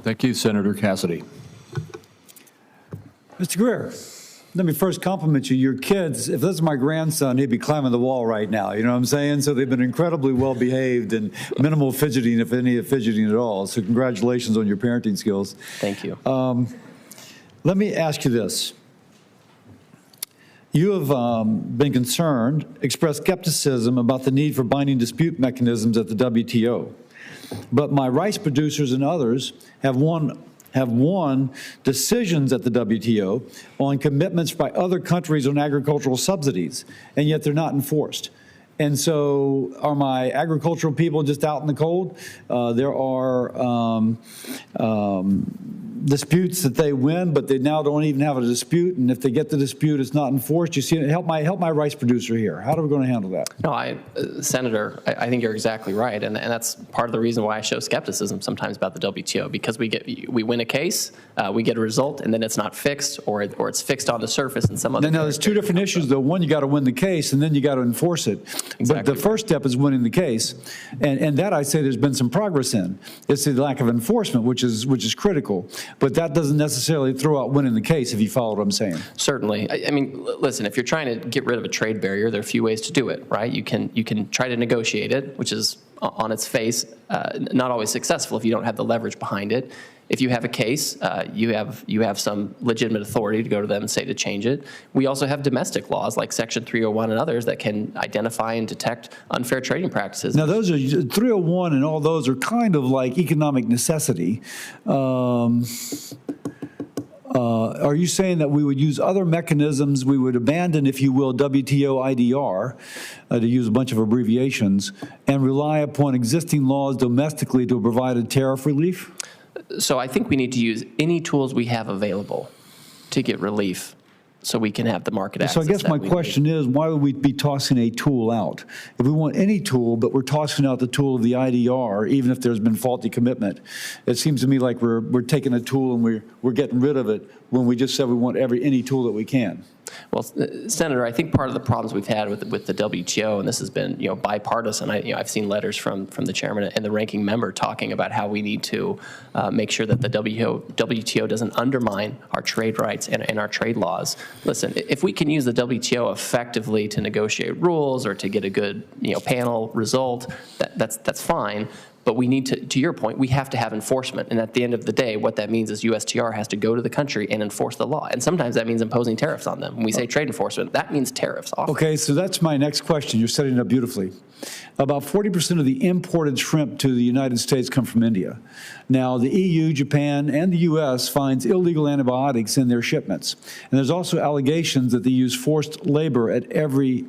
Thank you, Senator Cassidy. Mr. Greer, let me first compliment you. Your kids, if this is my grandson, he'd be climbing the wall right now. You know what I'm saying? So they've been incredibly well behaved and minimal fidgeting, if any fidgeting at all. So congratulations on your parenting skills. Thank you. Let me ask you this. You have been concerned, expressed skepticism about the need for binding dispute mechanisms at the WTO. But my rice producers and others have won decisions at the WTO on commitments by other countries on agricultural subsidies, and yet they're not enforced. And so are my agricultural people just out in the cold? There are disputes that they win, but they now don't even have a dispute. And if they get the dispute, it's not enforced. You see, help my rice producer here. How are we going to handle that? No, Senator, I think you're exactly right, and that's part of the reason why I show skepticism sometimes about the WTO, because we win a case, we get a result, and then it's not fixed, or it's fixed on the surface in some other. Now there's two different issues, though. One, you got to win the case, and then you got to enforce it. Exactly. But the first step is winning the case, and that I say there's been some progress in. It's the lack of enforcement, which is critical. But that doesn't necessarily throw out winning the case, if you follow what I'm saying. Certainly. I mean, listen, if you're trying to get rid of a trade barrier, there are a few ways to do it, right? You can try to negotiate it, which is on its face not always successful if you don't have the leverage behind it. If you have a case, you have some legitimate authority to go to them and say to change it. We also have domestic laws like Section 301 and others that can identify and detect unfair trading practices. Now, those are 301 and all those are kind of like economic necessity. Are you saying that we would use other mechanisms, we would abandon, if you will, WTO IDR, to use a bunch of abbreviations, and rely upon existing laws domestically to provide a tariff relief? So I think we need to use any tools we have available to get relief so we can have the market access. So I guess my question is, why would we be tossing a tool out? If we want any tool, but we're tossing out the tool of the IDR, even if there's been faulty commitment, it seems to me like we're taking a tool and we're getting rid of it when we just said we want any tool that we can. Well, Senator, I think part of the problems we've had with the WTO, and this has been bipartisan. I've seen letters from the chairman and the ranking member talking about how we need to make sure that the WTO doesn't undermine our trade rights and our trade laws. Listen, if we can use the WTO effectively to negotiate rules or to get a good panel result, that's fine. But we need to your point, we have to have enforcement. And at the end of the day, what that means is USTR has to go to the country and enforce the law. And sometimes that means imposing tariffs on them. When we say trade enforcement, that means tariffs. Often. Okay, so that's my next question. You're setting it up beautifully. About 40% of the imported shrimp to the United States come from India. Now, the EU, Japan, and the U.S. finds illegal antibiotics in their shipments. And there's also allegations that they use forced labor at every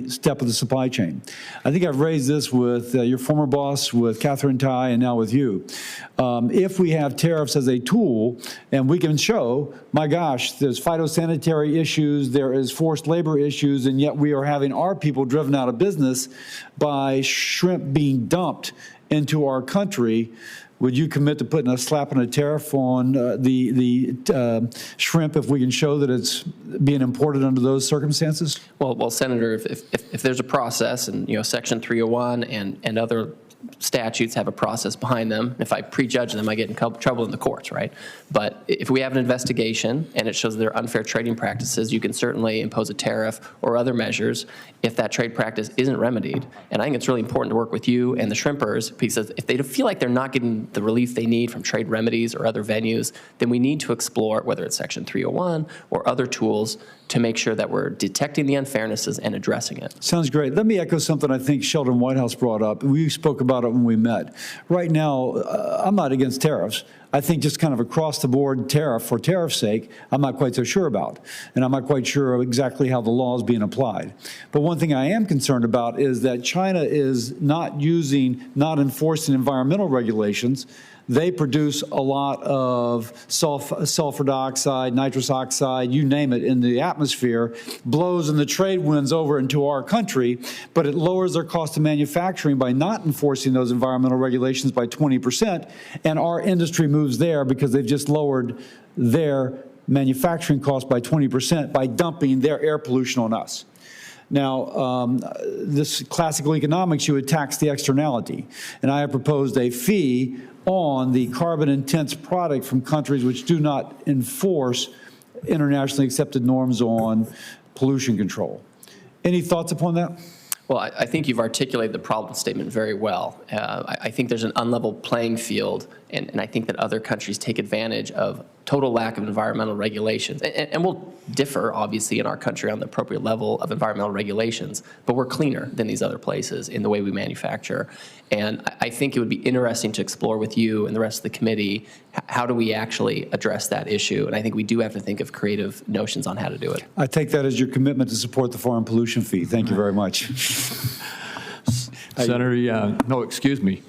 step of the supply chain. I think I've raised this with your former boss, with Catherine Tai, and now with you. If we have tariffs as a tool, and we can show, my gosh, there's phytosanitary issues, there is forced labor issues, and yet we are having our people driven out of business by shrimp being dumped into our country, would you commit to putting a slap and a tariff on the shrimp if we can show that it's being imported under those circumstances? Well, Senator, if there's a process, and Section 301 and other statutes have a process behind them. If I prejudge them, I get in trouble in the courts, right? But if we have an investigation and it shows there are unfair trading practices, you can certainly impose a tariff or other measures if that trade practice isn't remedied. And I think it's really important to work with you and the shrimpers, because if they feel like they're not getting the relief they need from trade remedies or other venues, then we need to explore, whether it's Section 301 or other tools, to make sure that we're detecting the unfairnesses and addressing it. Sounds great. Let me echo something I think Sheldon Whitehouse brought up. We spoke about it when we met. Right now, I'm not against tariffs. I think just kind of across the board tariff for tariff's sake, I'm not quite so sure about. And I'm not quite sure exactly how the law is being applied. But one thing I am concerned about is that China is not enforcing environmental regulations. They produce a lot of sulfur dioxide, nitrous oxide, you name it, in the atmosphere, blows in the trade winds over into our country, but it lowers their cost of manufacturing by not enforcing those environmental regulations by 20%, and our industry moves there because they've just lowered their manufacturing cost by 20% by dumping their air pollution on us. Now, this classical economics, you would tax the externality, and I have proposed a fee on the carbon-intense product from countries which do not enforce internationally accepted norms on pollution control. Any thoughts upon that? Well, I think you've articulated the problem statement very well. I think there's an unlevel playing field, and I think that other countries take advantage of total lack of environmental regulations. And we'll differ, obviously, in our country on the appropriate level of environmental regulations, but we're cleaner than these other places in the way we manufacture. And I think it would be interesting to explore with you and the rest of the committee, how do we actually address that issue? And I think we do have to think of creative notions on how to do it. I take that as your commitment to support the foreign pollution fee. Thank you very much. Senator, no, excuse me.